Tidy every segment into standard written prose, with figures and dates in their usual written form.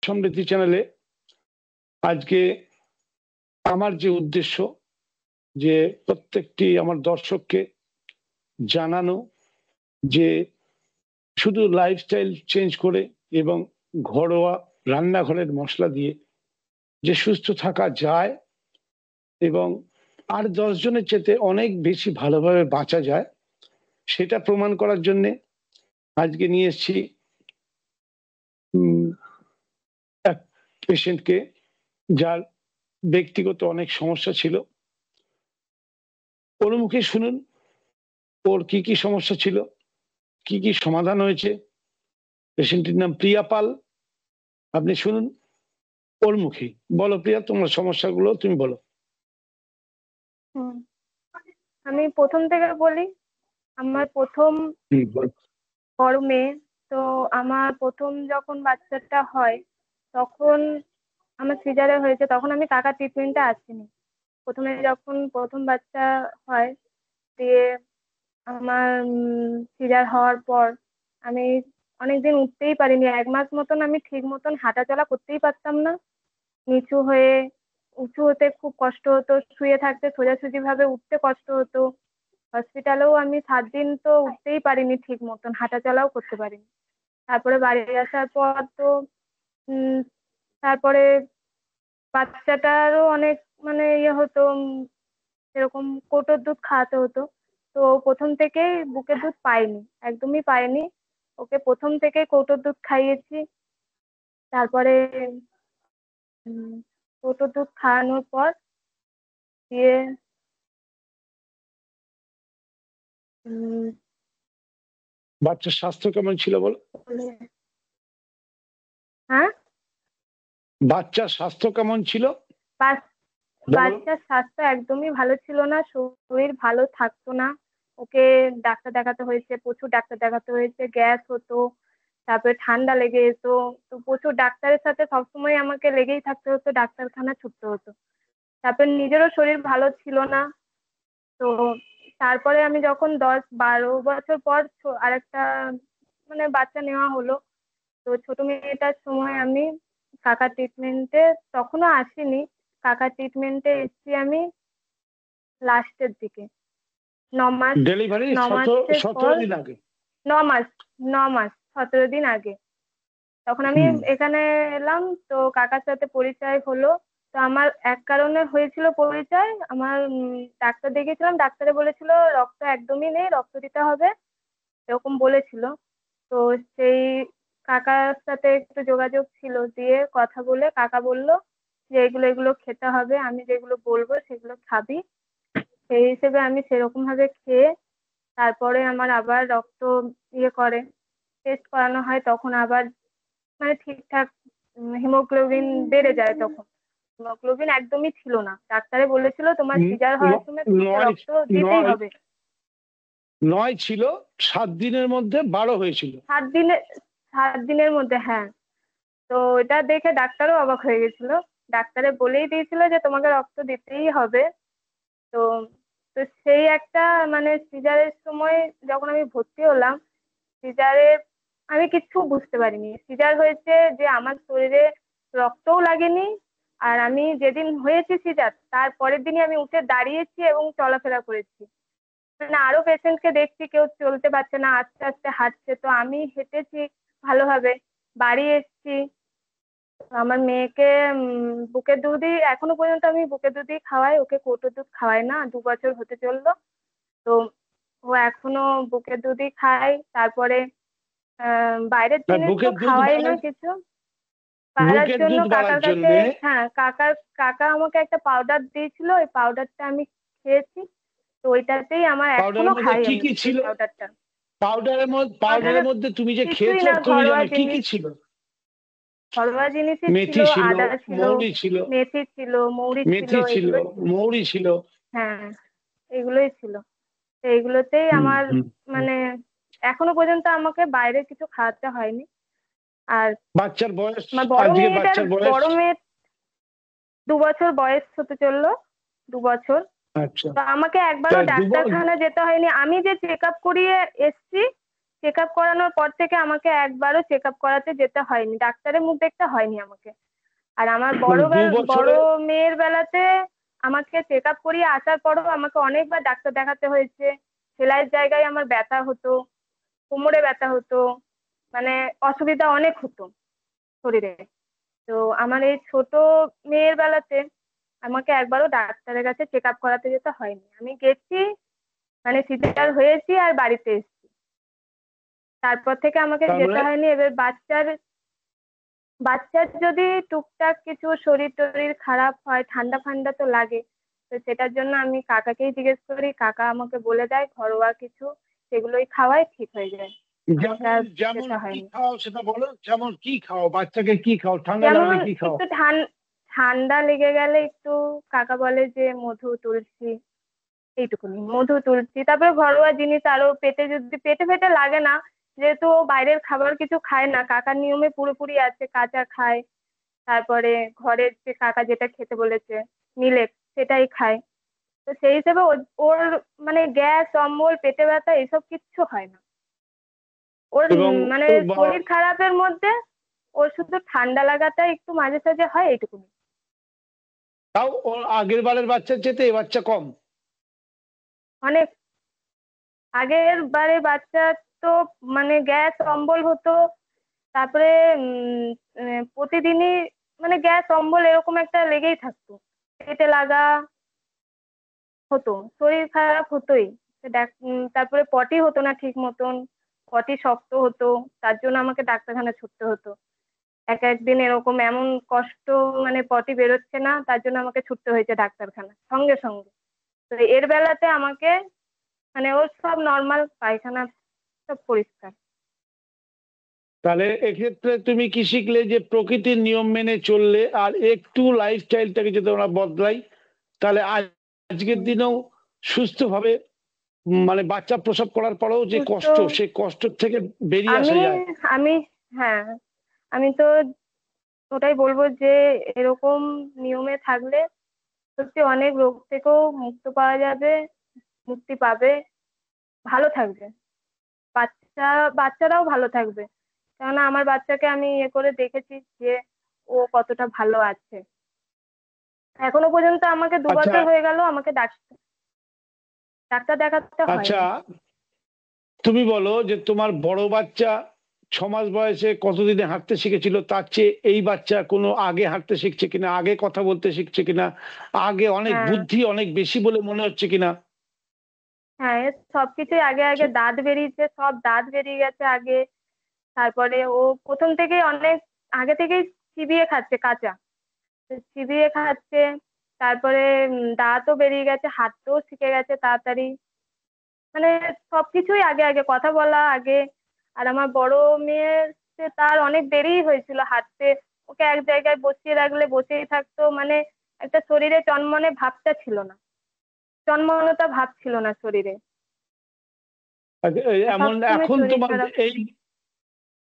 সমৃদ্ধি চ্যানেলে আজকে আমার যে উদ্দেশ্য যে প্রত্যেকটি আমার দর্শককে জানানো যে শুধু লাইফস্টাইল চেঞ্জ করে এবং ঘরোয়া রান্নাঘরের মশলা দিয়ে যে সুস্থ থাকা যায় এবং আর 10 জনের চেতে অনেক বেশি ভালোভাবে বাঁচা যায় সেটা প্রমাণ করার জন্যে আজকে নিয়ে এসেছি এক পেশেন্টকে যার ব্যক্তিগত অনেক সমস্যা ছিল। ওর মুখে শুনুন ওর কি কি সমস্যা ছিল, কি কি সমাধান হয়েছে। পেশেন্টের নাম প্রিয়া পাল। আপনি শুনুন ওর মুখে। বলো প্রিয়া, তোমার সমস্যাগুলো তুমি বলো। আমি প্রথম থেকে বলি। আমার প্রথম বড় মেয়ে, তো আমার প্রথম যখন বাচ্চাটা হয় তখন আমার সিজারে হয়েছে, তখন আমি কাকার ট্রিটমেন্টে আসিনি। প্রথমে যখন প্রথম বাচ্চা হয় দিয়ে আমার সিজার হওয়ার পর আমি অনেকদিন উঠতেই পারিনি। 1 মাস মতন আমি ঠিক মতন হাঁটাচলা করতেই পারতাম না। নিচু হয়ে উঁচু হতে খুব কষ্ট হতো, শুয়ে থাকতে সোজাসুজি ভাবে উঠতে কষ্ট হতো। হসপিটালেও আমি 7 দিন তো উঠতেই পারিনি, ঠিক মতন হাঁটাচলাও করতে পারিনি। তারপরে বাড়ি আসার পর তো তারপরে বাচ্চাটারও অনেক মানে ইয়ে হতো, এরকম কোটোর দুধ খাওয়াতে হতো। তো প্রথম থেকেই বুকের দুধ পাইনি, একদমই পাইনি। ওকে প্রথম থেকে কোটোর দুধ খাইয়েছি। তারপরে কোটোর দুধ খাওয়ানোর পর দিয়ে বাচ্চার স্বাস্থ্য কেমন ছিল বল? হ্যাঁ, বাচ্চার স্বাস্থ্য কেমন ছিল? বাচ্চার স্বাস্থ্য একদমই ভালো ছিল না, শরীর ভালো থাকতো না। ওকে ডাক্তার দেখাতে হয়েছে, প্রচুর ডাক্তার দেখাতে হয়েছে। গ্যাস হতো, তারপরে ঠান্ডা লেগে যেত। তো প্রচুর ডাক্তারের সাথে সবসময় আমাকে লেগেই থাকতে হতো, ডাক্তারখানা ছুটতে হতো। তারপর নিজেরও শরীর ভালো ছিল না। তো তারপরে আমি যখন 10-12 বছর পর আরেকটা মানে বাচ্চা নেওয়া হলো। তো ছোট মেয়েটার সময় আমি কাকার ট্রিটমেন্টে তখনও আসিনি। কাকার ট্রিটমেন্টে এসেছি আমি লাস্টের দিকে, 9 মাস। ডেলিভারি 9 মাসের 17 পর দিন আগে। 9 মাস, 9 মাস 17 দিন আগে তখন আমি এখানে এলাম। তো কাকার সাথে পরিচয় হলো। তো আমার এক কারণে হয়েছিল পরিচয়। আমার ডাক্তার দেখিয়েছিলাম, ডাক্তারে বলেছিল রক্ত একদমই নেই, রক্ত দিতে হবে, এরকম বলেছিল। তো সেই কাকার সাথে একটু যোগাযোগ ছিল, দিয়ে কথা বলে কাকা বলল যে এগুলো এগুলো খেতে হবে, আমি যেগুলো বলবো সেগুলো খাবি। সেই হিসেবে আমি সেরকম ভাবে খেয়ে তারপরে আমার আবার রক্ত ইয়ে করে টেস্ট করানো হয়, তখন আবার মানে ঠিকঠাক হিমোগ্লোবিন বেড়ে যায়। তখন হিমোগ্লোবিন একদমই ছিল না। ডাক্তারে বলেছিল তোমার সিজার হওয়ার সময় তোমাকে রক্ত দিতেই হবে। 9 ছিল, 7 দিনের মধ্যে 12 হয়েছিল। 7 দিনের মধ্যে, হ্যাঁ। তো এটা দেখে ডাক্তারও অবাক হয়ে গেছিল। ডাক্তারে বলেই দিয়েছিল যে তোমাকে রক্ত দিতেই হবে। তো তো সেই একটা মানে সিজারের সময় যখন আমি ভর্তি হলাম, সিজারে আমি কিচ্ছু বুঝতে পারিনি। সিজার হয়েছে যে আমার শরীরে রক্তও লাগেনি। আর আমি যেদিন হয়েছে সিজার তার পরের দিনই আমি উঠে দাঁড়িয়েছি এবং চলাফেরা করেছি। মানে আরো পেশেন্টকে দেখছি কেউ চলতে পারছে না, আস্তে আস্তে হাঁটছে, তো আমি হেঁটেছি ভালোভাবে, বাড়ি এসেছি। আমার মেয়েকে বুকের দুধই এখনো পর্যন্ত আমি বুকের দুধই খাওয়াই, ওকে কোটোর দুধ খাওয়াই না। 2 বছর হতে চললো। তো ও এখনো বুকের দুধই খায়। তারপরে বাইরের জিনিস তো খাওয়াই না কিছু। বাড়ার জন্য কাকার কাছে, হ্যাঁ কাকা আমাকে একটা পাউডার দিয়েছিল, ওই পাউডারটা আমি খেয়েছি। তো ওইটাতেই আমার এখনো খাই আমি পাউডারটা। পাউডারের মধ্যে তুমি যে খেয়েছো তুমি জানো কি কি ছিল? ঘরোয়া জিনিসই ছিল, আদা ছিল, মেথি ছিল, মৌরি ছিল, হ্যাঁ এগুলোই ছিল। এইগুলোতেই আমার মানে এখনো পর্যন্ত আমাকে বাইরে কিছু খাওয়াতে হয়নি। আর বাচ্চার বয়স, বড় মেয়ের 2 বছর বয়স হতে চললো, 2 বছর। তো আমাকে একবারও ডাক্তারখানা যেতে হয়নি। আমি যে চেক আপ করিয়ে এসছি চেক আপ করানোর পর থেকে আমাকে একবারও চেক আপ করাতে যেতে হয়নি, ডাক্তারের মুখ দেখতে হয়নি আমাকে। আর আমার মানে বড় মেয়ের বেলাতে আমাকে চেক আপ করিয়ে আসার পরও আমাকে অনেকবার ডাক্তার দেখাতে হয়েছে। সেলাইয়ের জায়গায় আমার ব্যথা হতো, কোমরে ব্যথা হতো, মানে অসুবিধা অনেক হতো শরীরে। তো আমার এই ছোট মেয়ের বেলাতে আমাকে একবারও ডাক্তারের কাছে চেক আপ করাতে যেতে হয়নি। আমি গেছি, মানে সিজার হয়েছি আর বাড়িতে এসেছি, তারপর থেকে আমাকে তার যেতে মানে হয়নি। এবার বাচ্চার যদি টুকটাক কিছু শরীর টরীর খারাপ হয়, ঠান্ডা ফান্ডা তো লাগে, তো সেটার জন্য আমি কাকাকেই জিজ্ঞেস করি, কাকা আমাকে বলে দেয় ঘরোয়া কিছু, সেগুলোই খাওয়াই ঠিক হয়ে যায়। আমাকে যেমন আর যেমন যেতে কি হয়নি। খাও সেটা বলো, যেমন কি খাও, বাচ্চাকে কি খাও, ঠান্ডা যেমন লাগলে কি খাও? একটু ঠান্ডা লেগে গেলে একটু কাকা বলে যে মধু তুলসী, এইটুকুনি মধু তুলসী। তারপরে ঘরোয়া জিনিস আরো, পেটে যদি পেটে ফেটে লাগে না, যেহেতু ও বাইরের খাবার কিছু খায় না, কাকার নিয়মে পুরোপুরি আছে, কাঁচা খায়। তারপরে ঘরের যে কাকা যেটা খেতে বলেছে মিলেট, সেটাই খায়। তো সেই হিসেবে ওর মানে গ্যাস অম্বল পেটে ব্যথা এসব কিচ্ছু হয় না ওর। এবং মানে শরীর খারাপের মধ্যে ওর শুধু ঠান্ডা লাগাটা একটু মাঝে সাঝে হয়, এইটুকুনি। তাও ওর আগের বারের বাচ্চার চেয়ে এই বাচ্চা কম। অনেক। আগের বারে বাচ্চা তো মানে গ্যাস অম্বল হতো, তারপরে প্রতিদিনই মানে গ্যাস অম্বল এরকম একটা লেগেই থাকতো, পেটে লাগা হতো, শরীর খারাপ হতোই। তারপরে পটি হতো না ঠিক মতন, পটি শক্ত হতো, তার জন্য আমাকে ডাক্তারখানা ছুটতে হতো। একদিন এরকম এমন কষ্ট, মানে পটি বেরোচ্ছে না, তার জন্য আমাকে ছুটতে হয়েছে ডাক্তারখানা সঙ্গে সঙ্গে। তো এর বেলাতে আমাকে মানে ওর সব নর্মাল, পায়খানা সব পরিষ্কার। তাহলে এক্ষেত্রে তুমি কি শিখলে যে প্রকৃতির নিয়ম মেনে চললে আর একটু লাইফস্টাইলটাকে যদি আমরা বদলাই, তাহলে আজকের হুম। দিনেও সুস্থভাবে মানে বাচ্চা প্রসব করার পরেও যে সুস্থ। কষ্ট, সেই কষ্ট থেকে বেরিয়ে আমি আসা যায়। আমি হ্যাঁ, আমি তো ওটাই বলবো যে এরকম নিয়মে থাকলে সত্যি অনেক রোগ থেকেও মুক্ত পাওয়া যাবে, মুক্তি পাবে, ভালো থাকবে। বাচ্চারাও ভালো থাকবে। কেননা আমার বাচ্চাকে আমি করে দেখেছি যে ও কতটা ভালো আছে। এখনো পর্যন্ত আমাকে আচ্ছা 2 বছর হয়ে গেল, আমাকে ডাক্তার দেখাতে আচ্ছা, হয়নি। তুমি বলো যে তোমার বড় বাচ্চা 6 মাস বয়সে কতদিনে হাঁটতে শিখেছিল, তার চেয়ে এই বাচ্চা কোনো আগে হাঁটতে শিখছে কিনা, আগে কথা বলতে শিখছে কিনা, আগে অনেক হ্যাঁ, বুদ্ধি অনেক বেশি বলে মনে হচ্ছে কিনা? হ্যাঁ, এর সবকিছুই আগে আগে দাঁত বেরিয়েছে, সব দাঁত বেরিয়ে গেছে আগে। তারপরে ও প্রথম থেকেই অনেক আগে থেকেই চিবিয়ে খাচ্ছে কাঁচা, তো চিবিয়ে খাচ্ছে। তারপরে দাঁতও বেরিয়ে গেছে, হাঁটতেও শিখে গেছে তাড়াতাড়ি। মানে সবকিছুই আগে আগে, কথা বলা আগে। আর আমার বড় মেয়ের তার অনেক দেরি হয়েছিল হাঁটতে। ওকে এক জায়গায় বসিয়ে রাখলে বসেই থাকতো, মানে একটা শরীরে চনমনে ভাবটা ছিল না, চনমনতা ভাব ছিল না শরীরে। এমন সবসময় এখন শরীর তোমার খারাপ। এই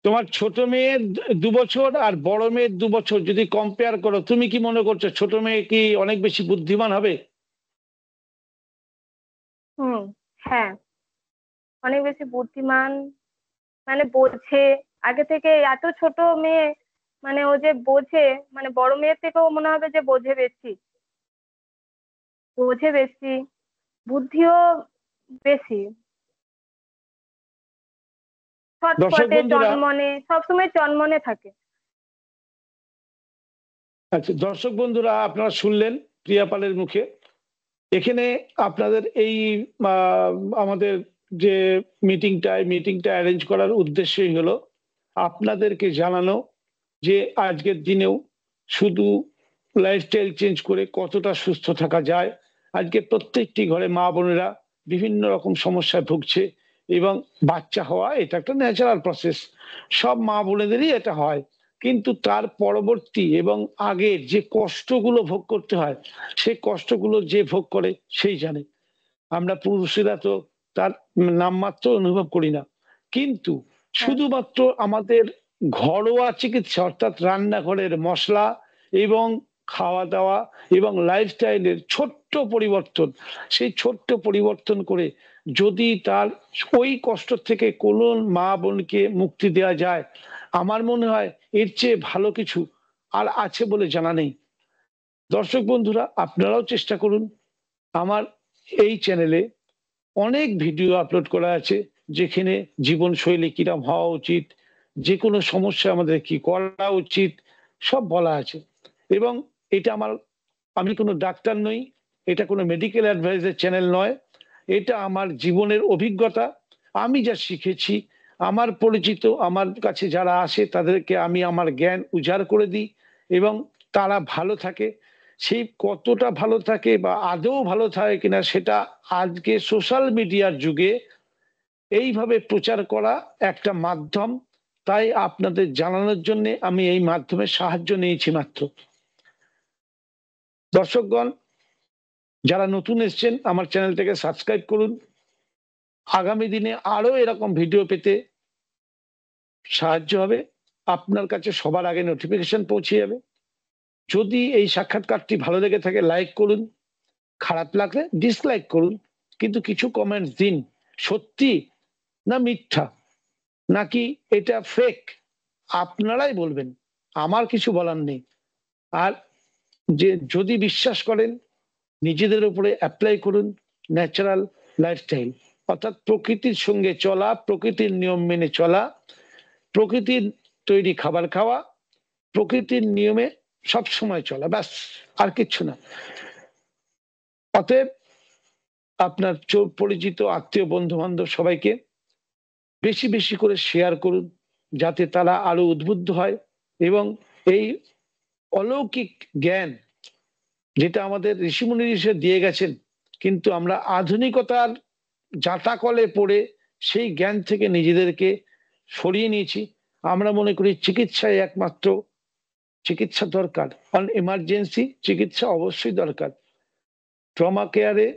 তোমার ছোট মেয়ের 2 বছর আর বড় মেয়ের 2 বছর যদি কম্পেয়ার করো, তুমি কি মনে করছো ছোট মেয়ে কি অনেক বেশি বুদ্ধিমান হবে? হুম। হ্যাঁ, অনেক বেশি বুদ্ধিমান, মানে বোঝে। আগে থেকে এত ছোট মেয়ে, মানে ও যে বোঝে, মানে বড় মেয়ের থেকেও মনে হবে যে বোঝে বেশি, বোঝে বেশি, বুদ্ধিও বেশি, দর্শক ছটপটে বন্ধুরা, চনমনে, সবসময় চনমনে থাকে। আচ্ছা দর্শক বন্ধুরা, আপনারা শুনলেন প্রিয়া পালের মুখে। এখানে আপনাদের এই আহ, আমাদের যে মিটিংটা অ্যারেঞ্জ করার উদ্দেশ্যই হলো আপনাদেরকে জানানো যে আজকের দিনেও শুধু লাইফস্টাইল চেঞ্জ করে কতটা সুস্থ থাকা যায়। আজকে প্রত্যেকটি ঘরে মা বোনেরা বিভিন্ন রকম সমস্যায় ভুগছে, এবং বাচ্চা হওয়া এটা একটা ন্যাচারাল প্রসেস, সব মা বোনেদেরই এটা হয়। কিন্তু তার পরবর্তী এবং আগের যে কষ্টগুলো ভোগ করতে হয়, সেই কষ্টগুলো যে ভোগ করে সেই জানে। আমরা পুরুষেরা তো তার নামমাত্র অনুভব করি না। কিন্তু হ্যাঁ, শুধুমাত্র আমাদের ঘরোয়া চিকিৎসা, অর্থাৎ রান্নাঘরের মশলা এবং খাওয়া দাওয়া এবং লাইফস্টাইলের ছোট্ট পরিবর্তন, সেই ছোট্ট পরিবর্তন করে যদি তার ওই কষ্ট থেকে কোনো মা বোনকে মুক্তি দেওয়া যায়, আমার মনে হয় এর চেয়ে ভালো কিছু আর আছে বলে জানা নেই। দর্শক বন্ধুরা, আপনারাও চেষ্টা করুন। আমার এই চ্যানেলে অনেক ভিডিও আপলোড করা আছে, যেখানে জীবনশৈলী কিরম হওয়া উচিত, যে কোনো সমস্যা আমাদের কি করা উচিত, সব বলা আছে। এবং এটা আমি কোনো ডাক্তার নই, এটা কোনো মেডিকেল অ্যাডভাইসের চ্যানেল নয়, এটা আমার জীবনের অভিজ্ঞতা। আমি যা শিখেছি, আমার পরিচিত, আমার কাছে যারা আসে তাদেরকে আমি আমার জ্ঞান উজাড় করে দিই এবং তারা ভালো থাকে। সেই কতটা ভালো থাকে বা আদৌ ভালো থাকে কিনা সেটা আজকে সোশ্যাল মিডিয়ার যুগে এইভাবে প্রচার করা একটা মাধ্যম। তাই আপনাদের জানানোর জন্য আমি এই মাধ্যমের সাহায্য নিয়েছি মাত্র। দর্শকগণ, যারা নতুন এসছেন আমার চ্যানেলটাকে সাবস্ক্রাইব করুন। আগামী দিনে আরো এরকম ভিডিও পেতে সাহায্য হবে, আপনার কাছে সবার আগে নোটিফিকেশন পৌঁছে যাবে। যদি এই সাক্ষাৎকারটি ভালো লেগে থাকে লাইক করুন, খারাপ লাগলে ডিসলাইক করুন, কিন্তু কিছু কমেন্টস দিন। সত্যি না মিথ্যা, নাকি এটা ফেক, আপনারাই বলবেন, আমার কিছু বলার নেই। আর যদি বিশ্বাস করেন নিজেদের উপরে অ্যাপ্লাই করুন ন্যাচারাল লাইফস্টাইল, অর্থাৎ প্রকৃতির সঙ্গে চলা, প্রকৃতির নিয়ম মেনে চলা, প্রকৃতির তৈরি খাবার খাওয়া, প্রকৃতির নিয়মে সব সময় চলা, ব্যাস, আর কিচ্ছু না। অতএব আপনার পরিচিত আত্মীয় বন্ধু বান্ধব সবাইকে বেশি বেশি করে শেয়ার করুন, যাতে তারা আরো উদ্বুদ্ধ হয় এবং এই অলৌকিক জ্ঞান যেটা আমাদের ঋষিমুনি ঋষি দিয়ে গেছেন, কিন্তু আমরা আধুনিকতার জাঁতাকলে পড়ে সেই জ্ঞান থেকে নিজেদেরকে সরিয়ে নিয়েছি। আমরা মনে করি চিকিৎসায় একমাত্র চিকিৎসা দরকার, কারণ এমার্জেন্সি চিকিৎসা অবশ্যই দরকার। ট্রমা কেয়ারে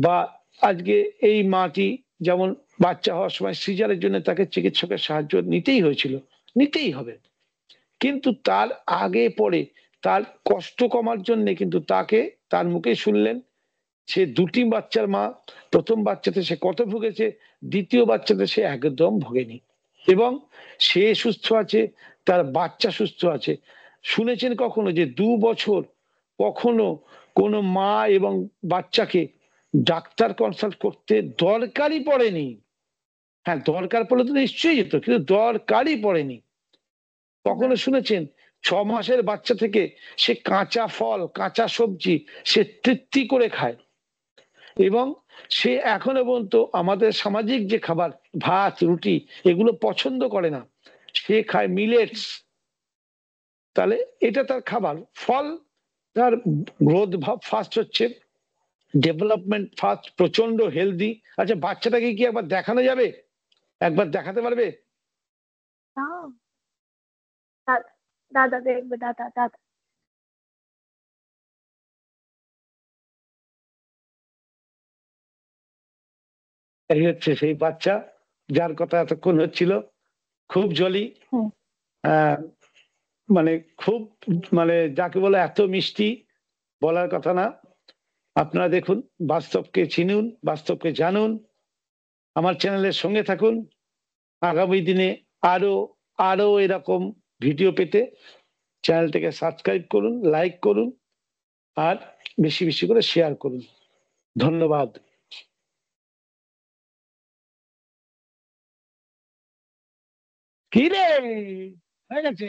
বা আজকে এই মাটি যেমন বাচ্চা হওয়ার সময় সিজারের জন্য তাকে চিকিৎসকের সাহায্য নিতেই হয়েছিল, নিতেই হবে, কিন্তু তার আগে পরে তার কষ্ট কমার জন্য কিন্তু তাকে তার মুখে শুনলেন সে দুটি বাচ্চার মা, প্রথম বাচ্চাতে সে কত ভুগেছে, দ্বিতীয় বাচ্চাতে সে একদম ভোগেনি এবং সে সুস্থ আছে, তার বাচ্চা সুস্থ আছে। শুনেছেন কখনো যে 2 বছর কখনো কোনো মা এবং বাচ্চাকে ডাক্তার কনসাল্ট করতে দরকারই পড়েনি? হ্যাঁ, দরকার পড়লে তো নিশ্চয়ই যেত, কিন্তু দরকারই পড়েনি। কখনো শুনেছেন 6 মাসের বাচ্চা থেকে সে কাঁচা ফল, কাঁচা সবজি সে তৃপ্তি করে খায় এবং সে এখনো পর্যন্ত আমাদের সামাজিক যে খাবার ভাত রুটি এগুলো পছন্দ করে না, সে খায় মিলেটস। তাহলে এটা তার খাবার, ফল তার গ্রোথ ফাস্ট হচ্ছে, ডেভেলপমেন্ট ফাস্ট, প্রচন্ড হেলদি। আচ্ছা, বাচ্চাটাকে কি একবার দেখানো যাবে? একবার দেখাতে পারবে? দাদা দেখবে, দাদা দাদা এই হচ্ছে সেই বাচ্চা যার কথা এতক্ষণ হচ্ছিল। খুব জলি, মানে খুব, মানে যাকে বলে এত মিষ্টি বলার কথা না। আপনারা দেখুন, বাস্তবকে চিনুন, বাস্তবকে জানুন, আমার চ্যানেলের সঙ্গে থাকুন। আগামী দিনে আরো আরো এরকম ভিডিও পেতে চ্যানেলটাকে সাবস্ক্রাইব করুন, লাইক করুন আর বেশি বেশি করে শেয়ার করুন। ধন্যবাদ। কি রে, হয়ে গেছে?